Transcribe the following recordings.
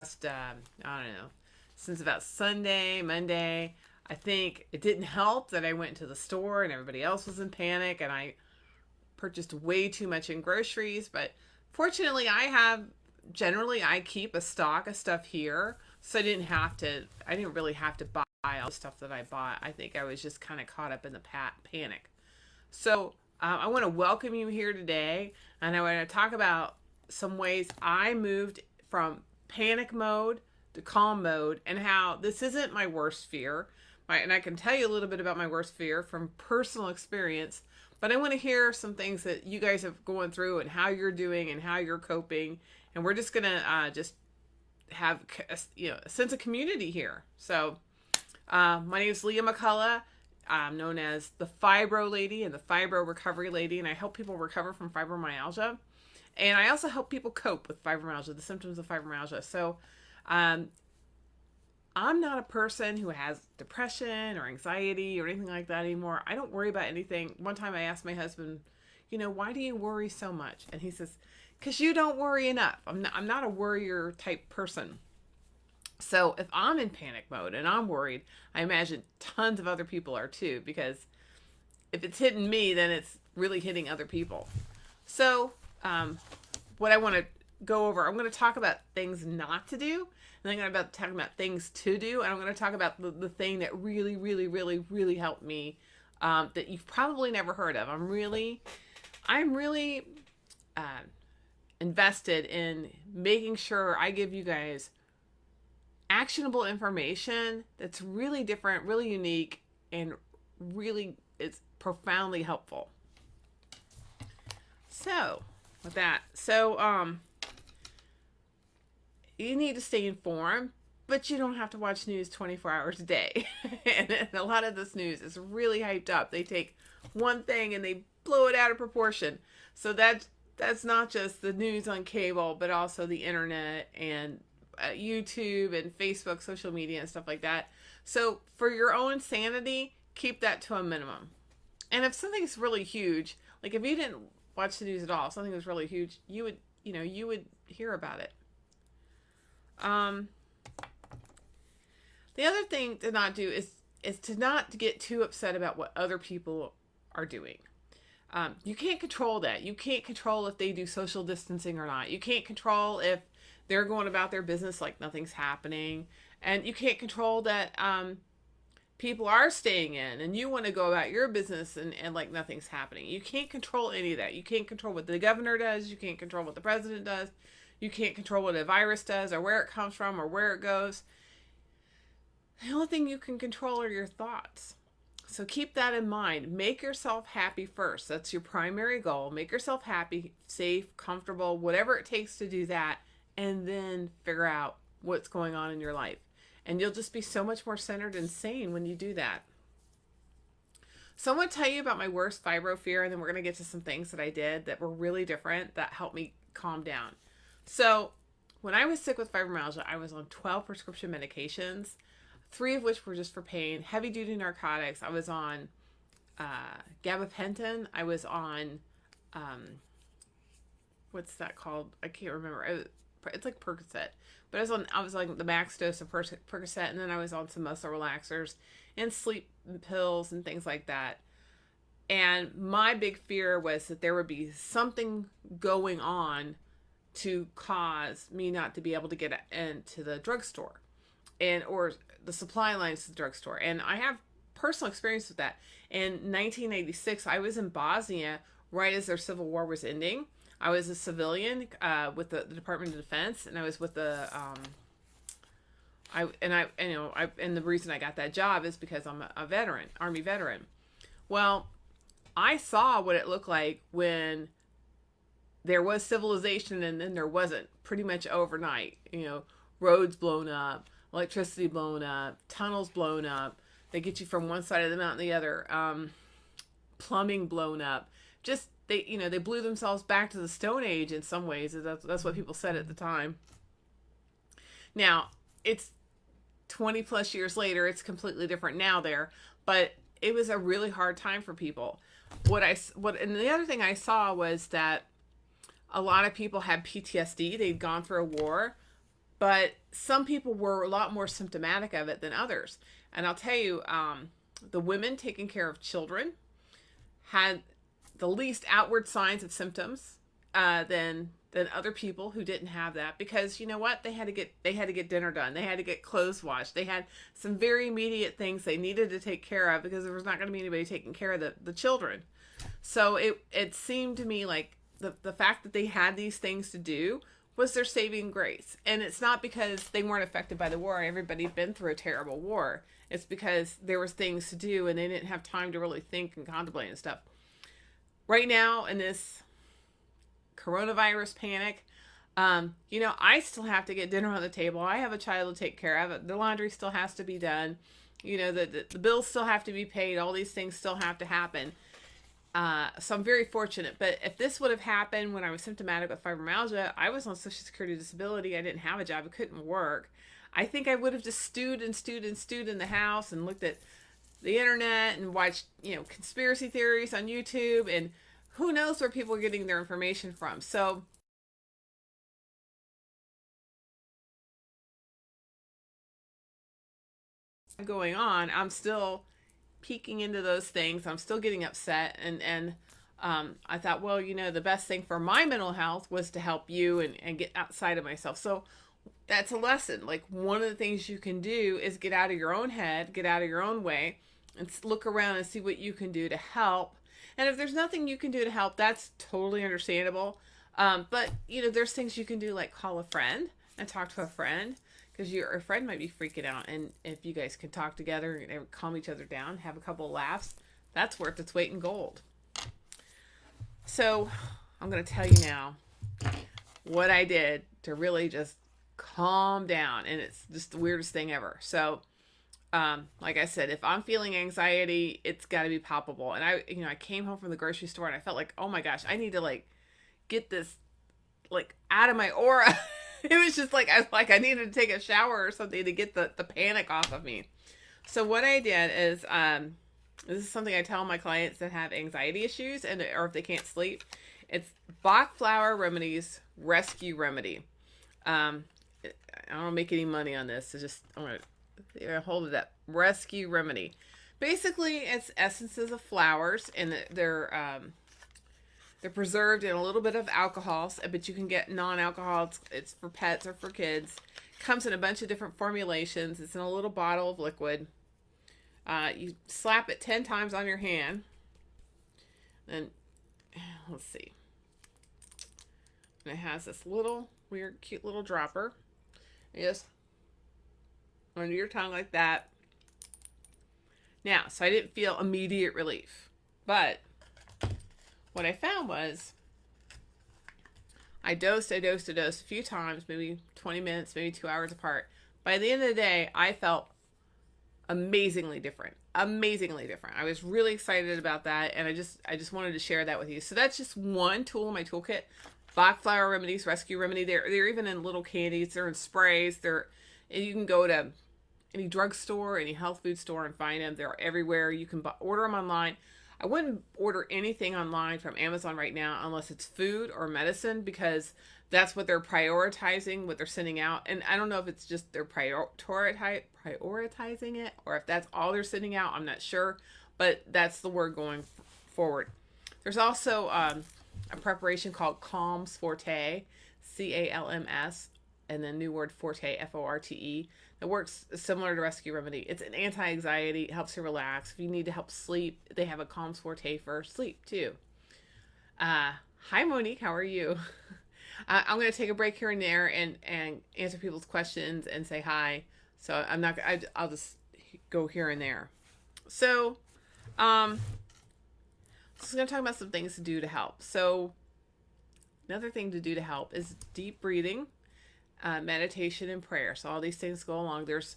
I don't know, since about Sunday, Monday. I think it didn't help that I went to the store and everybody else was in panic and I purchased way too much in groceries. But fortunately, generally, I keep a stock of stuff here. So I didn't really have to buy all the stuff that I bought. I think I was just kind of caught up in the panic. So I want to welcome you here today, and I want to talk about some ways I moved from panic mode to calm mode, and how this isn't my worst fear. And I can tell you a little bit about my worst fear from personal experience, but I want to hear some things that you guys have going through and how you're doing and how you're coping. And we're just gonna just have a sense of community here. So my name is Leah McCullough. I'm known as the Fibro Lady and the Fibro Recovery Lady, and I help people recover from fibromyalgia. And I also help people cope with fibromyalgia, the symptoms of fibromyalgia. So I'm not a person who has depression or anxiety or anything like that anymore. I don't worry about anything. One time I asked my husband, why do you worry so much? And he says, because you don't worry enough. I'm not a worrier type person. So if I'm in panic mode and I'm worried, I imagine tons of other people are too, because if it's hitting me, then it's really hitting other people. So what I want to go over, I'm going to talk about things not to do, and then I'm going to talk about things to do, and I'm going to talk about the thing that really, really, really, really helped me that you've probably never heard of. I'm really invested in making sure I give you guys actionable information that's really different, really unique, and really it's profoundly helpful. So with that, you need to stay informed, but you don't have to watch news 24 hours a day. And a lot of this news is really hyped up. They take one thing and they blow it out of proportion. So that's not just the news on cable, but also the internet and YouTube and Facebook, social media and stuff like that. So for your own sanity, keep that to a minimum. And if something's really huge, like if you didn't watch the news at all, if something was really huge, you would hear about it. The other thing to not do is to not get too upset about what other people are doing. You can't control that. You can't control if they do social distancing or not. You can't control if they're going about their business like nothing's happening. And you can't control that people are staying in and you want to go about your business and like nothing's happening. You can't control any of that. You can't control what the governor does. You can't control what the president does. You can't control what a virus does or where it comes from or where it goes. The only thing you can control are your thoughts. So keep that in mind. Make yourself happy first. That's your primary goal. Make yourself happy, safe, comfortable, whatever it takes to do that, and then figure out what's going on in your life. And you'll just be so much more centered and sane when you do that. So I'm going to tell you about my worst fibro fear, and then we're going to get to some things that I did that were really different that helped me calm down. So when I was sick with fibromyalgia, I was on 12 prescription medications, 3 of which were just for pain, heavy duty narcotics. I was on gabapentin. I was on, what's that called? I can't remember. It's like Percocet. But I was like the max dose of Percocet, and then I was on some muscle relaxers and sleep pills and things like that. And my big fear was that there would be something going on to cause me not to be able to get into the drugstore or the supply lines to the drugstore. And I have personal experience with that. In 1986, I was in Bosnia right as their civil war was ending. I was a civilian with the Department of Defense, and I was with the and the reason I got that job is because I'm a veteran, Army veteran. Well, I saw what it looked like when there was civilization and then there wasn't, pretty much overnight. Roads blown up, electricity blown up, tunnels blown up. They get you from one side of the mountain to the other. Plumbing blown up. Just they blew themselves back to the Stone Age in some ways. That's what people said at the time. Now it's 20 plus years later. It's completely different now there, but it was a really hard time for people. And the other thing I saw was that a lot of people had PTSD. They'd gone through a war, But some people were a lot more symptomatic of it than others. And I'll tell you, the women taking care of children had the least outward signs of symptoms than other people who didn't have that, because you know what, they had to get dinner done, they had to get clothes washed, they had some very immediate things they needed to take care of because there was not going to be anybody taking care of the children. So it seemed to me like the fact that they had these things to do was their saving grace. And it's not because they weren't affected by the war. Everybody's been through a terrible war. It's because there was things to do and they didn't have time to really think and contemplate and stuff. Right now in this coronavirus panic, I still have to get dinner on the table. I have a child to take care of. The laundry still has to be done. The bills still have to be paid. All these things still have to happen. So I'm very fortunate. But if this would have happened when I was symptomatic with fibromyalgia, I was on Social Security disability. I didn't have a job. I couldn't work. I think I would have just stewed in the house and looked at the internet and watched, conspiracy theories on YouTube, and who knows where people are getting their information from. So going on, I'm still peeking into those things. I'm still getting upset. And I thought, well, the best thing for my mental health was to help you and get outside of myself. So that's a lesson. Like, one of the things you can do is get out of your own head, get out of your own way, and look around and see what you can do to help. And if there's nothing you can do to help, that's totally understandable. But there's things you can do, like call a friend and talk to a friend, because your friend might be freaking out. And if you guys can talk together and calm each other down, have a couple of laughs, that's worth its weight in gold. So I'm going to tell you now what I did to really just calm down. And it's just the weirdest thing ever. So like I said, if I'm feeling anxiety, it's got to be palpable. And I came home from the grocery store and I felt like, oh my gosh, I need to get this out of my aura. It was just I needed to take a shower or something to get the panic off of me. So what I did is, this is something I tell my clients that have anxiety issues or if they can't sleep. It's Bach Flower Remedies Rescue Remedy. I don't make any money on this. It's just, I'm going to hold it up. Rescue Remedy. Basically, it's essences of flowers, and they're preserved in a little bit of alcohol, but you can get non-alcohol. It's for pets or for kids. Comes in a bunch of different formulations. It's in a little bottle of liquid. You slap it 10 times on your hand. And let's see. And it has this little weird, cute little dropper. You just under your tongue like that. Now, so I didn't feel immediate relief, but what I found was I dosed a few times, maybe 20 minutes, maybe 2 hours apart. By the end of the day, I felt amazingly different. I was really excited about that, and I just wanted to share that with you. So that's just one tool in my toolkit. Bach Flower Remedies Rescue Remedy. They're even in little candies. They're in sprays. You can go to any drugstore, any health food store and find them. They're everywhere. You can order them online. I wouldn't order anything online from Amazon right now unless it's food or medicine, because that's what they're prioritizing, what they're sending out. And I don't know if it's just they're prioritizing it or if that's all they're sending out. I'm not sure, but that's the word going forward. There's also a preparation called Calms Forte, CALMS, and then new word Forte, FORTE. It works similar to Rescue Remedy. It's an anti-anxiety. It helps you relax. If you need to help sleep, they have a Calms Forte for sleep too. Hi Monique, how are you? I'm going to take a break here and there and answer people's questions and say hi. So I'll just go here and there. So, I'm going to talk about some things to do to help. So another thing to do to help is deep breathing, meditation, and prayer. So all these things go along. There's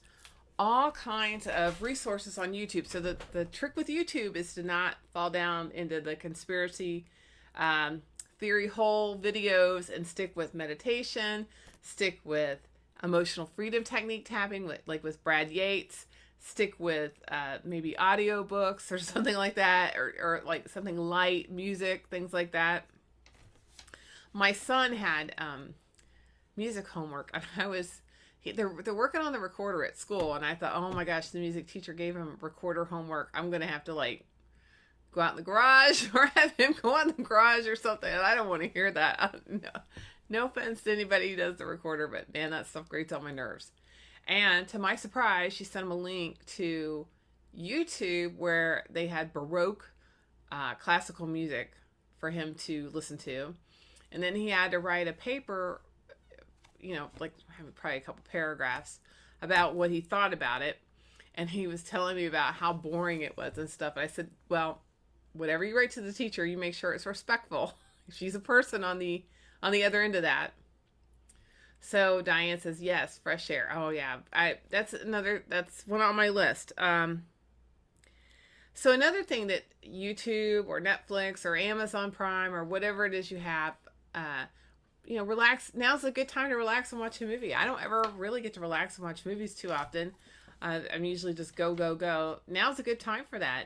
all kinds of resources on YouTube. So the trick with YouTube is to not fall down into the conspiracy theory hole videos and stick with meditation, stick with emotional freedom technique tapping, like with Brad Yates, stick with maybe audio books or something like that, or like something light, music, things like that. My son had music homework, and I was they're working on the recorder at school, and I thought, oh my gosh, the music teacher gave him recorder homework. I'm gonna have to like go out in the garage or have him go out in the garage or something. And I don't want to hear that. No offense to anybody who does the recorder, but man, that stuff grates on my nerves. And to my surprise, she sent him a link to YouTube where they had Baroque classical music for him to listen to. And then he had to write a paper, like probably a couple paragraphs about what he thought about it. And he was telling me about how boring it was and stuff. And I said, well, whatever you write to the teacher, you make sure it's respectful. She's a person on the other end of that. So Diane says, yes, fresh air. Oh yeah. That's one on my list. So another thing that YouTube or Netflix or Amazon Prime or whatever it is you have, relax. Now's a good time to relax and watch a movie. I don't ever really get to relax and watch movies too often. I'm usually just go, go, go. Now's a good time for that.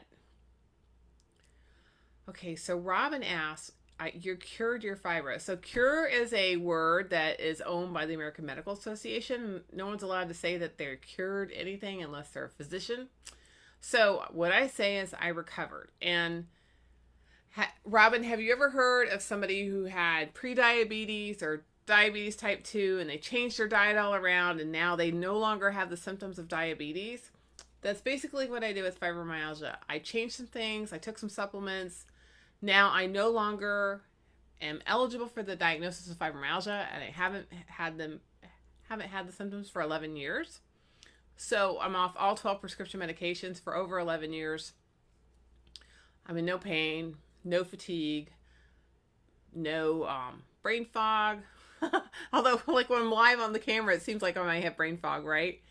Okay, so Robin asks, you're cured your fibro. So cure is a word that is owned by the American Medical Association. No one's allowed to say that they're cured anything unless they're a physician. So what I say is I recovered. And Robin, have you ever heard of somebody who had prediabetes or diabetes type 2 and they changed their diet all around and now they no longer have the symptoms of diabetes? That's basically what I did with fibromyalgia. I changed some things. I took some supplements. Now I no longer am eligible for the diagnosis of fibromyalgia, and I haven't had the symptoms for 11 years. So I'm off all 12 prescription medications for over 11 years. I'm in no pain, no fatigue, no brain fog. Although, like when I'm live on the camera, it seems like I might have brain fog, right?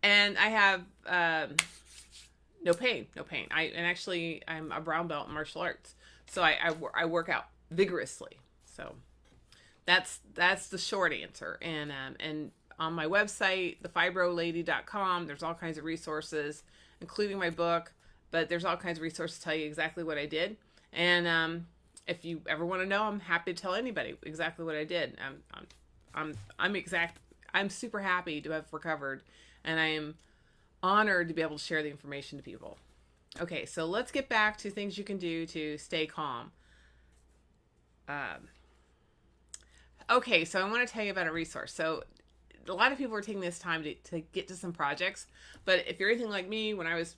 And I have no pain. I'm a brown belt in martial arts. So I work out vigorously. So that's the short answer. And on my website, thefibrolady.com, there's all kinds of resources, including my book. But there's all kinds of resources to tell you exactly what I did. And if you ever want to know, I'm happy to tell anybody exactly what I did. I'm super happy to have recovered, and I am honored to be able to share the information to people. Okay, so let's get back to things you can do to stay calm. Okay, so I want to tell you about a resource. So a lot of people are taking this time to get to some projects, but if you're anything like me, when I was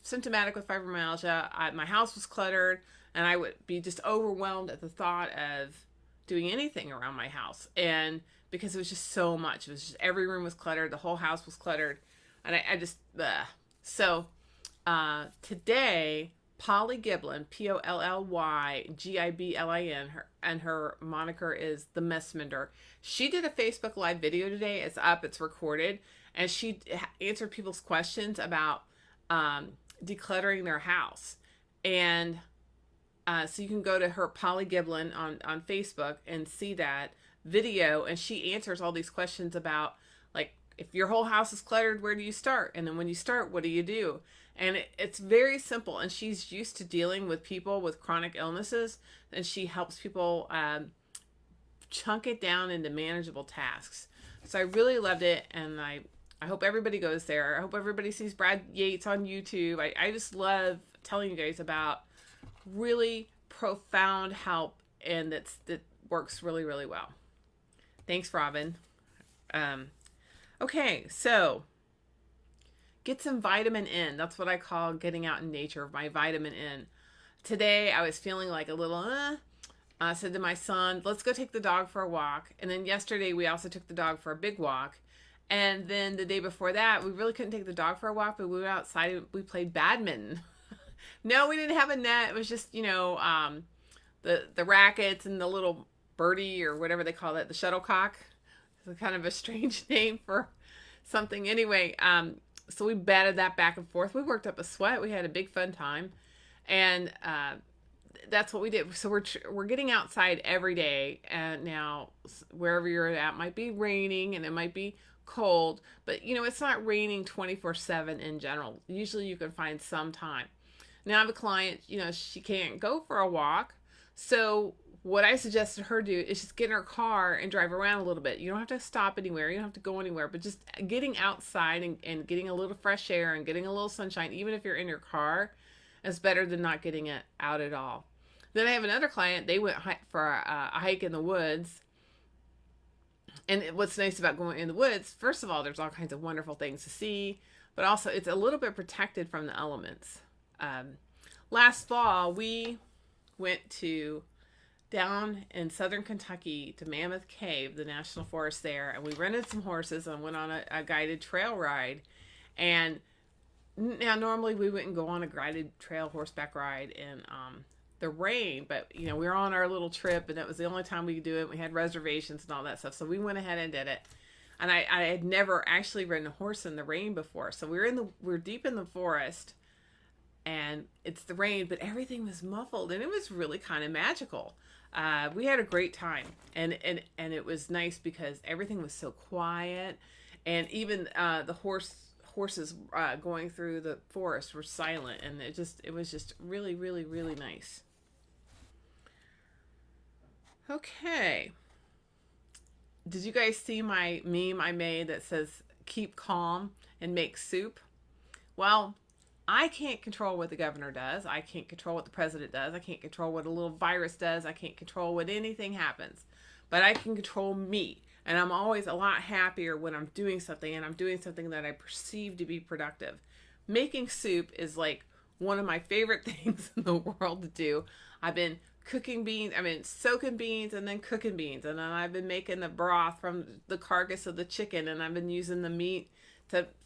symptomatic with fibromyalgia, my house was cluttered, and I would be just overwhelmed at the thought of doing anything around my house. And because it was just so much, it was just every room was cluttered, the whole house was cluttered, and I just, so today, Polly Giblin, POLLYGIBLIN, her moniker is the Mess Mender. She did a Facebook Live video today. It's up, it's recorded, and she answered people's questions about decluttering their house. And so you can go to her, Polly Giblin, on Facebook and see that video, and she answers all these questions about, like, if your whole house is cluttered, where do you start? And then when you start, what do you do? And it's very simple, and she's used to dealing with people with chronic illnesses, and she helps people chunk it down into manageable tasks. So I really loved it, and I hope everybody goes there. I hope everybody sees Brad Yates on YouTube. I just love telling you guys about really profound help, and that works really, really well. Thanks, Robin. Okay, so get some vitamin N. That's what I call getting out in nature, my vitamin N. Today, I was feeling like a little, I said to my son, let's go take the dog for a walk. And then yesterday, we also took the dog for a big walk. And then the day before that, we really couldn't take the dog for a walk, but we went outside and we played badminton. No, we didn't have a net. It was just, the rackets and the little birdie or whatever they call it, the shuttlecock. It's kind of a strange name for something. Anyway, so we batted that back and forth. We worked up a sweat. We had a big fun time. And that's what we did. So we're getting outside every day. And now wherever you're at might be raining and it might be cold. But, it's not raining 24/7 in general. Usually you can find some time. Now I have a client, she can't go for a walk. So what I suggested her do is just get in her car and drive around a little bit. You don't have to stop anywhere. You don't have to go anywhere, but just getting outside and getting a little fresh air and getting a little sunshine, even if you're in your car, is better than not getting it out at all. Then I have another client. They went for a hike in the woods. And what's nice about going in the woods, first of all, there's all kinds of wonderful things to see, but also it's a little bit protected from the elements. Last fall, we went down in southern Kentucky to Mammoth Cave, the national forest there, and we rented some horses and went on a guided trail ride. And now normally we wouldn't go on a guided trail horseback ride in the rain, but we were on our little trip and it was the only time we could do it. We had reservations and all that stuff, so we went ahead and did it. And I had never actually ridden a horse in the rain before, so we're deep in the forest and it's the rain, but everything was muffled and it was really kind of magical. We had a great time, and it was nice because everything was so quiet, and even the horses going through the forest were silent, and it was just really, really, really nice. Okay. Did you guys see my meme I made that says keep calm and make soup? Well, I can't control what the governor does. I can't control what the president does. I can't control what a little virus does. I can't control what anything happens. But I can control me. And I'm always a lot happier when I'm doing something, and I'm doing something that I perceive to be productive. Making soup is like one of my favorite things in the world to do. I've been cooking beans. I've been soaking beans and then cooking beans. And then I've been making the broth from the carcass of the chicken. And I've been using the meat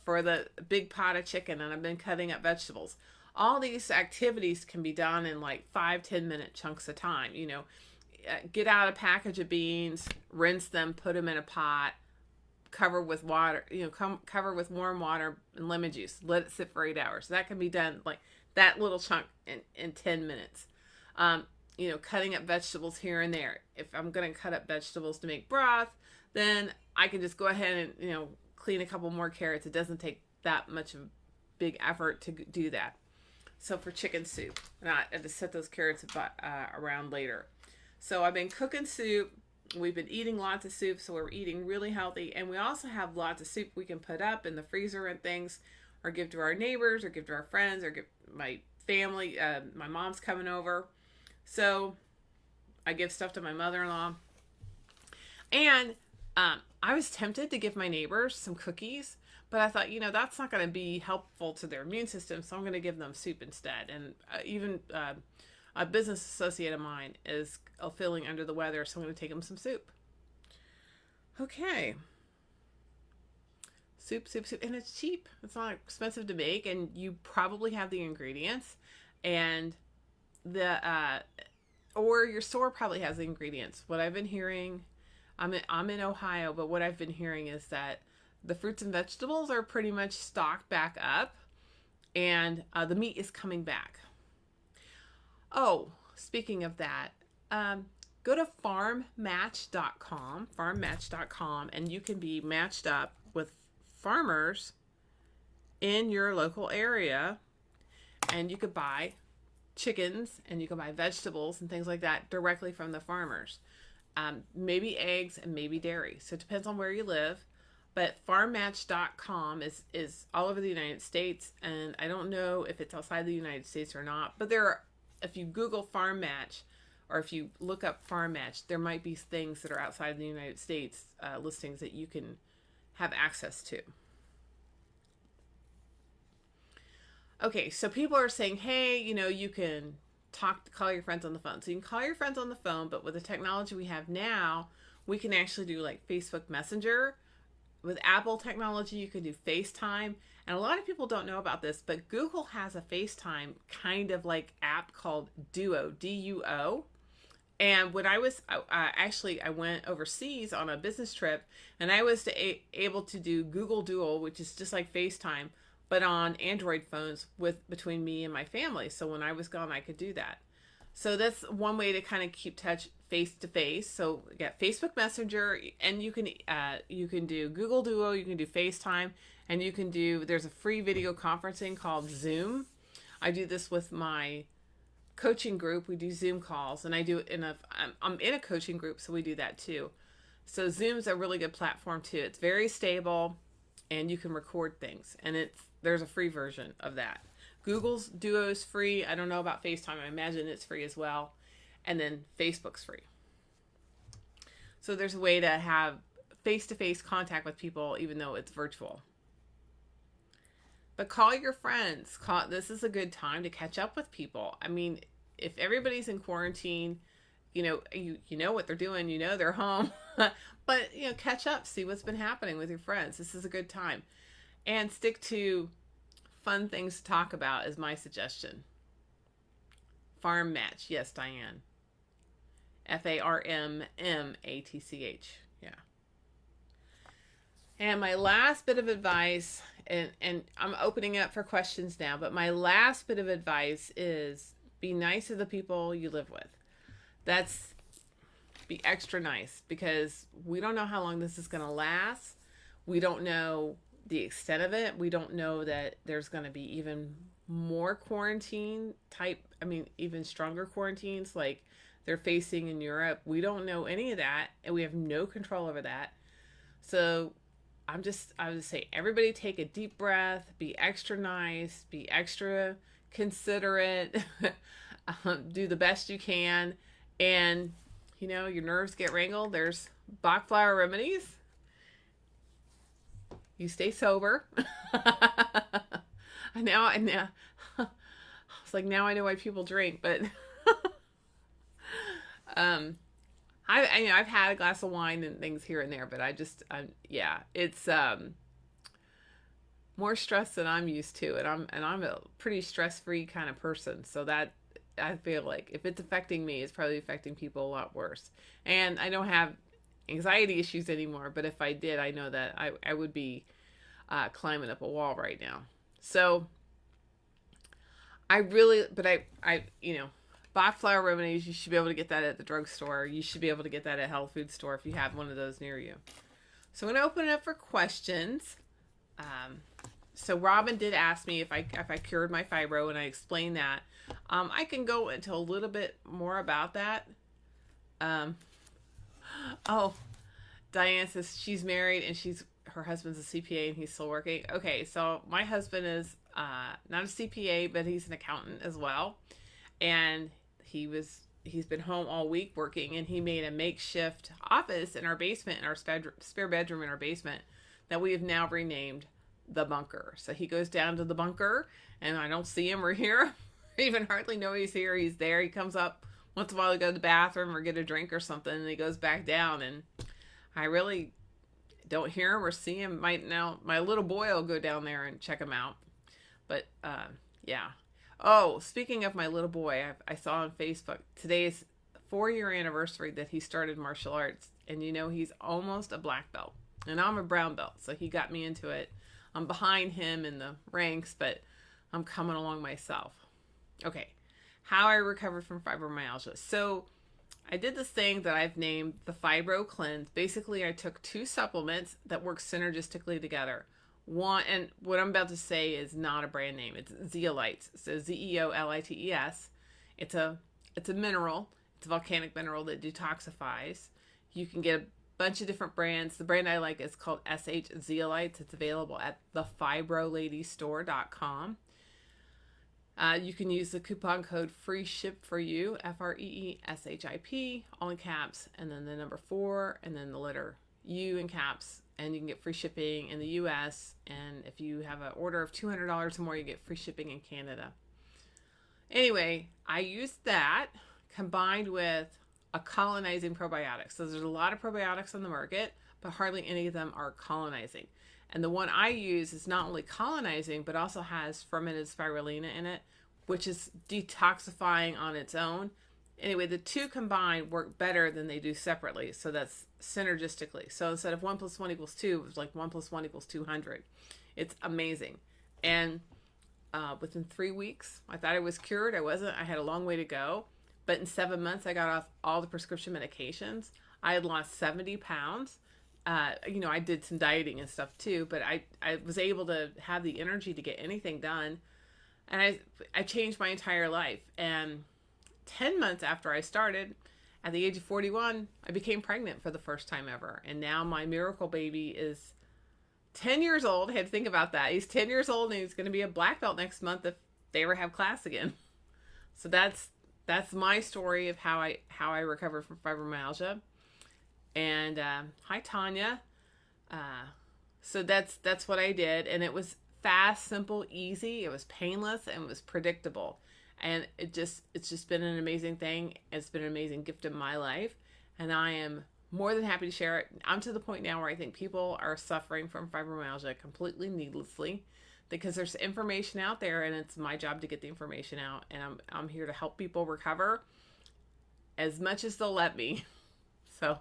for the big pot of chicken. And I've been cutting up vegetables. All these activities can be done in like 5-10 minute chunks of time. Get out a package of beans, rinse them, put them in a pot, cover with water, cover with warm water and lemon juice. Let it sit for 8 hours. That can be done like that little chunk in 10 minutes. Cutting up vegetables here and there. If I'm going to cut up vegetables to make broth, then I can just go ahead and, clean a couple more carrots. It doesn't take that much of a big effort to do that. So for chicken soup, and I had to set those carrots around later. So I've been cooking soup. We've been eating lots of soup, so we're eating really healthy. And we also have lots of soup we can put up in the freezer and things, or give to our neighbors, or give to our friends, or give my family. My mom's coming over. So I give stuff to my mother-in-law. And I was tempted to give my neighbors some cookies, but I thought, that's not going to be helpful to their immune system, so I'm going to give them soup instead. And even a business associate of mine is feeling under the weather, so I'm going to take him some soup. Okay. Soup. And it's cheap. It's not expensive to make, and you probably have the ingredients. And or your store probably has the ingredients. What I've been hearing, I'm in Ohio, but what I've been hearing is that the fruits and vegetables are pretty much stocked back up, and the meat is coming back. Oh, speaking of that, go to farmmatch.com, and you can be matched up with farmers in your local area, and you could buy chickens and you can buy vegetables and things like that directly from the farmers. Maybe eggs and maybe dairy. So it depends on where you live. But farmmatch.com is all over the United States, and I don't know if it's outside the United States or not, but if you Google Farm Match, or if you look up Farm Match, there might be things that are outside the United States, listings that you can have access to. Okay, so people are saying, hey, you can call your friends on the phone. So you can call your friends on the phone, but with the technology we have now, we can actually do like Facebook Messenger. With Apple technology, you can do FaceTime. And a lot of people don't know about this, but Google has a FaceTime kind of like app called Duo, D-U-O. And when I went overseas on a business trip, and I was able to do Google Duo, which is just like FaceTime, but on Android phones between me and my family. So when I was gone, I could do that. So that's one way to kind of keep touch face to face. So you got Facebook Messenger, and you can do Google Duo, you can do FaceTime, and there's a free video conferencing called Zoom. I do this with my coaching group. We do Zoom calls, and I do it I'm in a coaching group, so we do that too. So Zoom's a really good platform too. It's very stable, and you can record things, and there's a free version of that. Google's Duo is free. I don't know about FaceTime. I imagine it's free as well. And then Facebook's free. So there's a way to have face-to-face contact with people even though it's virtual. But call your friends. This is a good time to catch up with people. I mean, if everybody's in quarantine, you know what they're doing, they're home. But, catch up, see what's been happening with your friends. This is a good time. And stick to fun things to talk about is my suggestion. Farm match. Yes, Diane. FARMMATCH. Yeah. And my last bit of advice, and I'm opening up for questions now, but my last bit of advice is be nice to the people you live with. Be extra nice, because we don't know how long this is going to last. We don't know the extent of it. We don't know that there's going to be even more quarantine type, even stronger quarantines like they're facing in Europe. We don't know any of that, and we have no control over that. So I would say everybody take a deep breath, be extra nice, be extra considerate, do the best you can. And, your nerves get wrangled. There's Bach flower remedies. You stay sober. Now I know why people drink, but I've had a glass of wine and things here and there, but it's more stress than I'm used to, and I'm a pretty stress-free kind of person. So that I feel like if it's affecting me, it's probably affecting people a lot worse. And I don't have anxiety issues anymore, but if I did, I know that I would be climbing up a wall right now. So Bach flower remedies, you should be able to get that at the drugstore. You should be able to get that at a health food store if you have one of those near you. So I'm going to open it up for questions. So Robin did ask me if I cured my fibro, and I explained that. I can go into a little bit more about that. Diane says she's married and her husband's a CPA and he's still working. Okay, so my husband is not a CPA, but he's an accountant as well. And he's been home all week working, and he made a makeshift office in our basement, in our spare bedroom in our basement, that we have now renamed the bunker. So he goes down to the bunker, and I don't see him or hear him, even hardly know he's here. He's there. He comes up once in a while to go to the bathroom or get a drink or something, and he goes back down, and I really don't hear him or see him. My little boy will go down there and check him out. But yeah. Oh, speaking of my little boy, I saw on Facebook, today's 4-year anniversary that he started martial arts. And he's almost a black belt. And I'm a brown belt, so he got me into it. I'm behind him in the ranks, but I'm coming along myself. Okay, how I recovered from fibromyalgia. So I did this thing that I've named the Fibro Cleanse. Basically, I took 2 supplements that work synergistically together. One, and what I'm about to say is not a brand name. It's zeolites. So Zeolites. It's a mineral. It's a volcanic mineral that detoxifies. You can get a bunch of different brands. The brand I like is called SH Zeolites. It's available at thefibroladystore.com. You can use the coupon code FREESHIP4U, FREESHIP, all in caps, and then the number 4, and then the letter U in caps. And you can get free shipping in the U.S. And if you have an order of $200 or more, you get free shipping in Canada. Anyway, I used that combined with a colonizing probiotic. So there's a lot of probiotics on the market, but hardly any of them are colonizing. And the one I use is not only colonizing, but also has fermented spirulina in it, which is detoxifying on its own. Anyway, the 2 combined work better than they do separately. So that's synergistically. So instead of 1 + 1 = 2, it was like 1 + 1 = 200. It's amazing. And within 3 weeks, I thought I was cured. I wasn't. I had a long way to go. But in 7 months, I got off all the prescription medications. I had lost 70 pounds. I did some dieting and stuff too, but I was able to have the energy to get anything done. And I changed my entire life. And 10 months after I started, at the age of 41, I became pregnant for the first time ever. And now my miracle baby is 10 years old. I had to think about that. He's 10 years old and he's going to be a black belt next month if they ever have class again. So that's my story of how I recovered from fibromyalgia. And hi Tanya. So that's what I did, and it was fast, simple, easy. It was painless and it was predictable. And it's just been an amazing thing. It's been an amazing gift in my life, and I am more than happy to share it. I'm to the point now where I think people are suffering from fibromyalgia completely needlessly, because there's information out there, and it's my job to get the information out. And I'm here to help people recover as much as they'll let me. So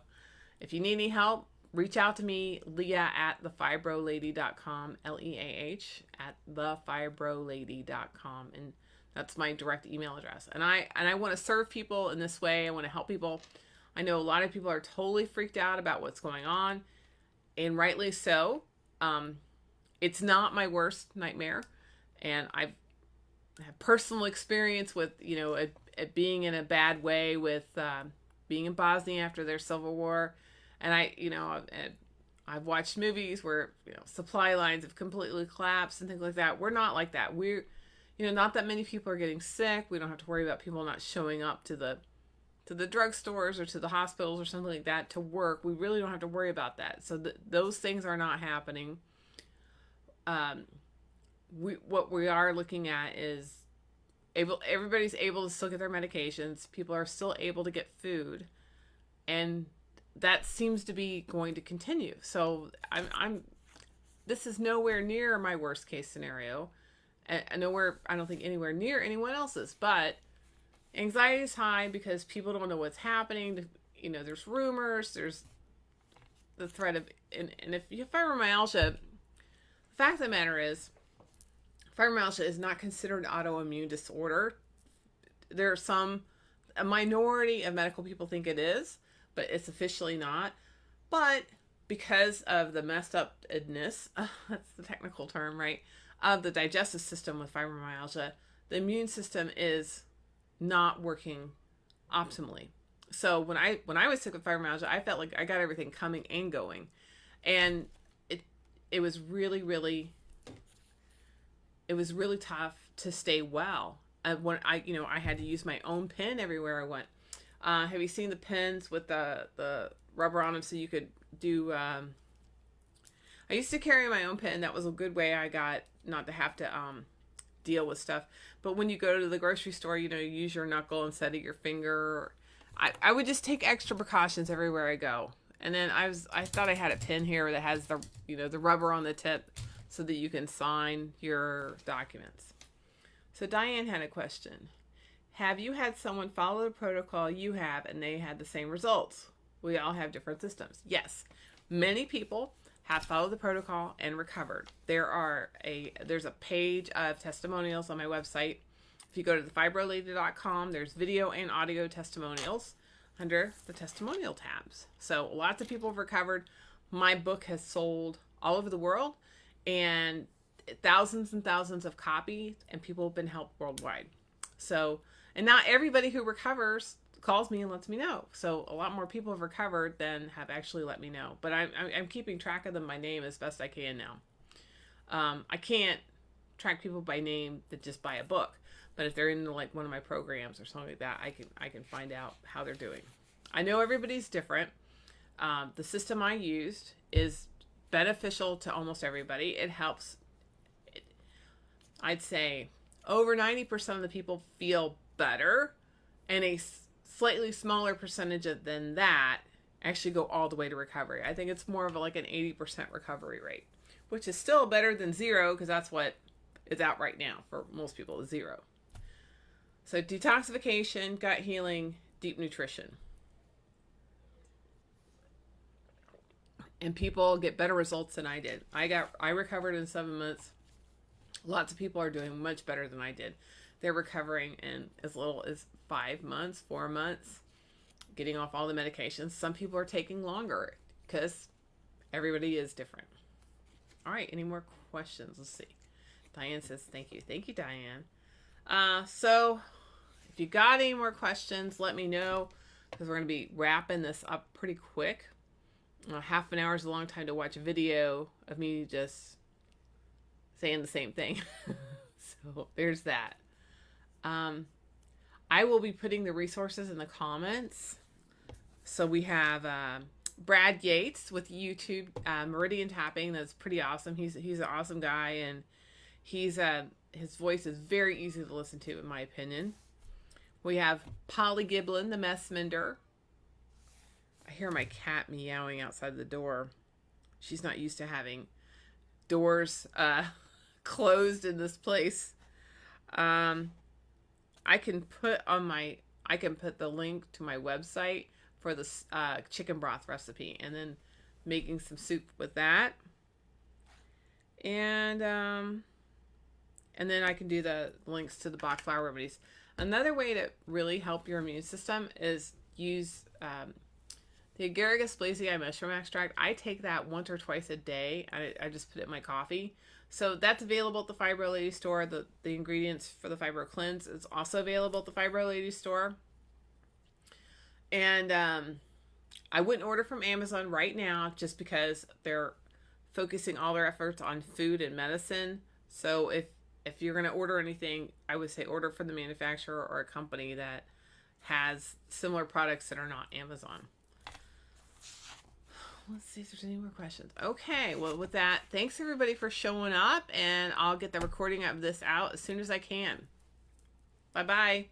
if you need any help, reach out to me, Leah at thefibrolady.com, Leah at thefibrolady.com, and that's my direct email address. And I want to serve people in this way. I want to help people. I know a lot of people are totally freaked out about what's going on, and rightly so. It's not my worst nightmare, and I've had personal experience with, it being in a bad way with being in Bosnia after their civil war, and I've watched movies where supply lines have completely collapsed and things like that. We're not like that. We're not that many people are getting sick. We don't have to worry about people not showing up to the drugstores or to the hospitals or something like that to work. We really don't have to worry about that. So those things are not happening. What we are looking at is everybody's able to still get their medications. People are still able to get food, and that seems to be going to continue. So this is nowhere near my worst case scenario. I don't think anywhere near anyone else's, but anxiety is high because people don't know what's happening. There's rumors, there's the threat of, and if you have fibromyalgia, the fact of the matter is, fibromyalgia is not considered an autoimmune disorder. There are a minority of medical people think it is, but it's officially not. But because of the messed upness, that's the technical term, right, of the digestive system with fibromyalgia, the immune system is not working optimally. So when I was sick with fibromyalgia, I felt like I got everything coming and going, and it was really, really, tough to stay well. When I had to use my own pen everywhere I went. Have you seen the pens with the rubber on them so you could do? I used to carry my own pen. That was a good way I got not to have to deal with stuff. But when you go to the grocery store, you use your knuckle instead of your finger. I would just take extra precautions everywhere I go. And then I thought I had a pen here that has the rubber on the tip so that you can sign your documents. So Diane had a question. Have you had someone follow the protocol you have and they had the same results? We all have different systems. Yes, many people have followed the protocol and recovered. There's a page of testimonials on my website. If you go to thefibrolady.com, there's video and audio testimonials under the testimonial tabs. So lots of people have recovered. My book has sold all over the world, and thousands and thousands of copies, and people have been helped worldwide. So, and not everybody who recovers calls me and lets me know. So a lot more people have recovered than have actually let me know. But I'm keeping track of them by name as best I can now. I can't track people by name that just buy a book. But if they're in one of my programs or something like that, I can find out how they're doing. I know everybody's different. The system I used is beneficial to almost everybody. It helps. I'd say over 90% of the people feel better, and a slightly smaller percentage than that actually go all the way to recovery. I think it's more of an 80% recovery rate, which is still better than zero, because that's what is out right now for most people, is zero. So detoxification, gut healing, deep nutrition. And people get better results than I did. I recovered in 7 months. Lots of people are doing much better than I did. They're recovering in as little as 5 months, 4 months, getting off all the medications. Some people are taking longer because everybody is different. All right, any more questions? Let's see. Diane says, thank you. Thank you, Diane. So If you got any more questions, let me know, because we're going to be wrapping this up pretty quick. Half an hour is a long time to watch a video of me just saying the same thing. So there's that. I will be putting the resources in the comments. So we have Brad Yates with YouTube Meridian Tapping. That's pretty awesome. He's an awesome guy, and he's his voice is very easy to listen to, in my opinion. We have Polly Giblin, the Mess Mender. I hear my cat meowing outside the door. She's not used to having doors closed in this place. I can put the link to my website for the chicken broth recipe, and then making some soup with that. And then I can do the links to the Bach flower remedies. Another way to really help your immune system is use the Agaricus blazei mushroom extract. I take that once or twice a day. I just put it in my coffee. So that's available at the Fibro Lady store. The ingredients for the Fibro Cleanse is also available at the Fibro Lady store. And I wouldn't order from Amazon right now, just because they're focusing all their efforts on food and medicine. So if you're going to order anything, I would say order from the manufacturer or a company that has similar products that are not Amazon. Let's see if there's any more questions. Okay, well, with that, thanks everybody for showing up, and I'll get the recording of this out as soon as I can. Bye-bye.